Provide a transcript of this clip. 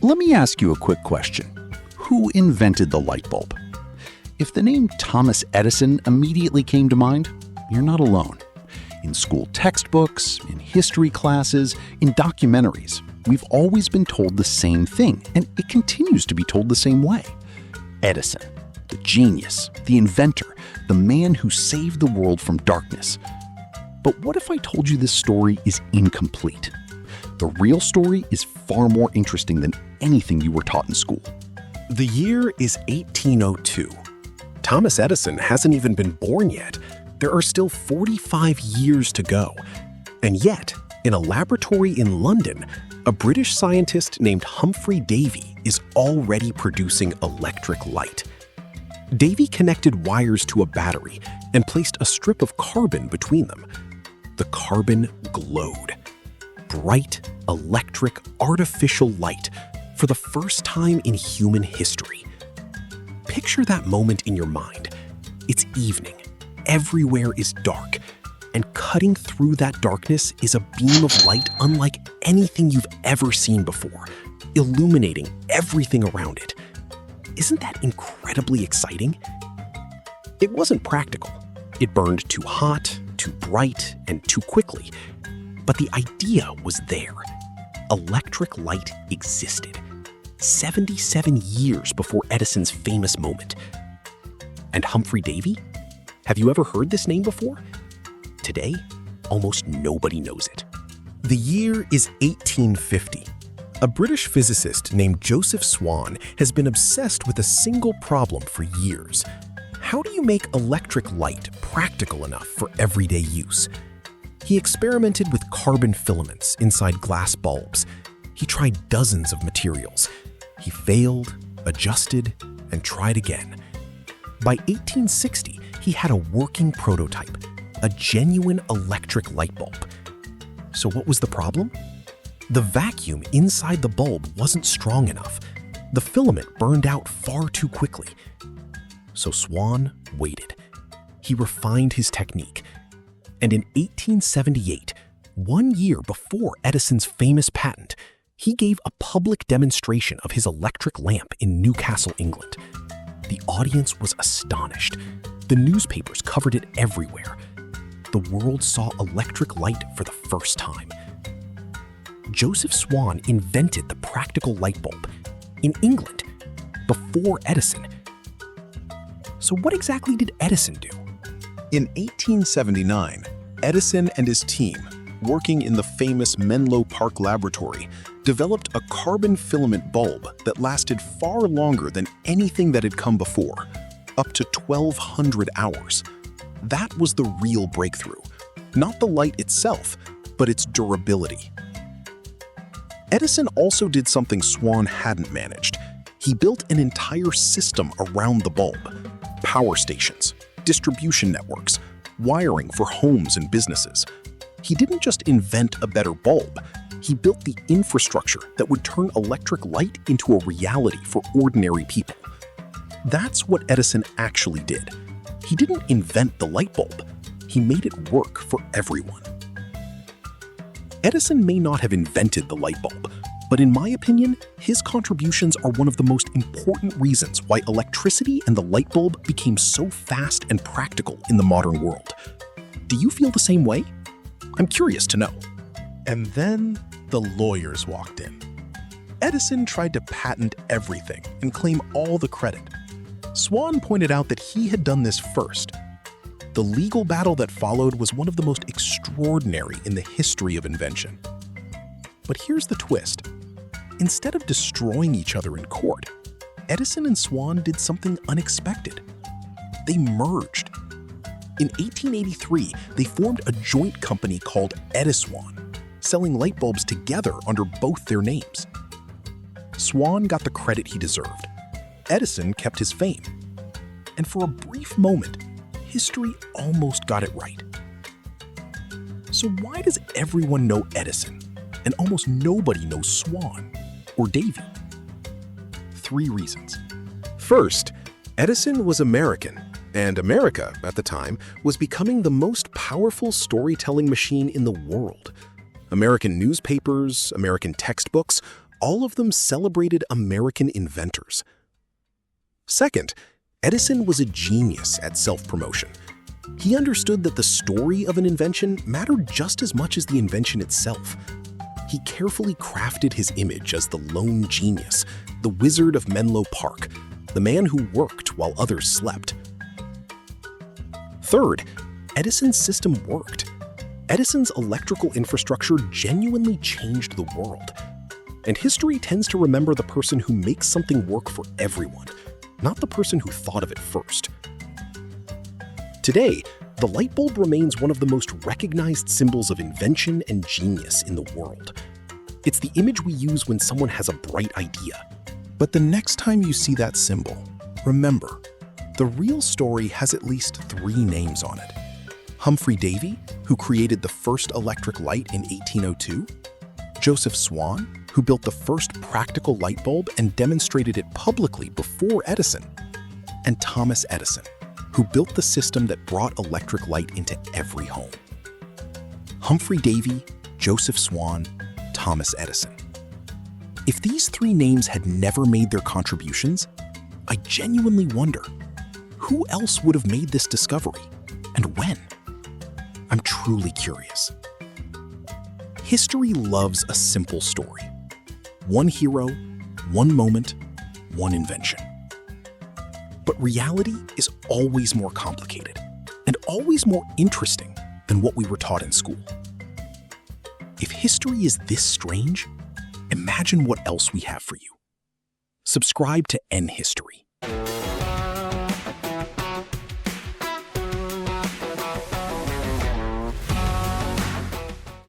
Let me ask you a quick question. Who invented the light bulb? If the name Thomas Edison immediately came to mind, you're not alone. In school textbooks, in history classes, in documentaries, we've always been told the same thing, and it continues to be told the same way. Edison, the genius, the inventor, the man who saved the world from darkness. But what if I told you this story is incomplete? The real story is far more interesting than anything you were taught in school. The year is 1802. Thomas Edison hasn't even been born yet. There are still 45 years to go. And yet, in a laboratory in London, a British scientist named Humphry Davy is already producing electric light. Davy connected wires to a battery and placed a strip of carbon between them. The carbon glowed. Bright, electric, artificial light for the first time in human history. Picture that moment in your mind. It's evening. Everywhere is dark. And cutting through that darkness is a beam of light unlike anything you've ever seen before, illuminating everything around it. Isn't that incredibly exciting? It wasn't practical. It burned too hot, too bright, and too quickly. But the idea was there. Electric light existed. 77 years before Edison's famous moment. And Humphry Davy? Have you ever heard this name before? Today, almost nobody knows it. The year is 1850. A British physicist named Joseph Swan has been obsessed with a single problem for years. How do you make electric light practical enough for everyday use? He experimented with carbon filaments inside glass bulbs. He tried dozens of materials. He failed, adjusted, and tried again. By 1860, he had a working prototype, a genuine electric light bulb. So what was the problem? The vacuum inside the bulb wasn't strong enough. The filament burned out far too quickly. So Swan waited. He refined his technique. And in 1878, 1 year before Edison's famous patent, he gave a public demonstration of his electric lamp in Newcastle, England. The audience was astonished. The newspapers covered it everywhere. The world saw electric light for the first time. Joseph Swan invented the practical light bulb in England before Edison. So what exactly did Edison do? In 1879, Edison and his team, working in the famous Menlo Park laboratory, developed a carbon filament bulb that lasted far longer than anything that had come before, up to 1,200 hours. That was the real breakthrough. Not the light itself, but its durability. Edison also did something Swan hadn't managed. He built an entire system around the bulb. Power stations, distribution networks, wiring for homes and businesses. He didn't just invent a better bulb. He built the infrastructure that would turn electric light into a reality for ordinary people. That's what Edison actually did. He didn't invent the light bulb. He made it work for everyone. Edison may not have invented the light bulb, but in my opinion, his contributions are one of the most important reasons why electricity and the light bulb became so fast and practical in the modern world. Do you feel the same way? I'm curious to know. And then the lawyers walked in. Edison tried to patent everything and claim all the credit. Swan pointed out that he had done this first. The legal battle that followed was one of the most extraordinary in the history of invention. But here's the twist. Instead of destroying each other in court, Edison and Swan did something unexpected. They merged. In 1883, they formed a joint company called Edison, selling light bulbs together under both their names. Swan got the credit he deserved. Edison kept his fame. And for a brief moment, history almost got it right. So why does everyone know Edison and almost nobody knows Swan or Davy? 3 reasons. First, Edison was American, and America, at the time, was becoming the most powerful storytelling machine in the world. American newspapers, American textbooks, all of them celebrated American inventors. Second, Edison was a genius at self-promotion. He understood that the story of an invention mattered just as much as the invention itself. He carefully crafted his image as the lone genius, the wizard of Menlo Park, the man who worked while others slept. Third, Edison's system worked. Edison's electrical infrastructure genuinely changed the world. And history tends to remember the person who makes something work for everyone, not the person who thought of it first. Today, the light bulb remains one of the most recognized symbols of invention and genius in the world. It's the image we use when someone has a bright idea. But the next time you see that symbol, remember, the real story has at least 3 names on it. Humphry Davy, who created the first electric light in 1802, Joseph Swan, who built the first practical light bulb and demonstrated it publicly before Edison, and Thomas Edison, who built the system that brought electric light into every home. Humphry Davy, Joseph Swan, Thomas Edison. If these 3 names had never made their contributions, I genuinely wonder, who else would have made this discovery, and when? I'm truly curious. History loves a simple story. One hero, one moment, one invention. But reality is always more complicated and always more interesting than what we were taught in school. If history is this strange, imagine what else we have for you. Subscribe to enHistory.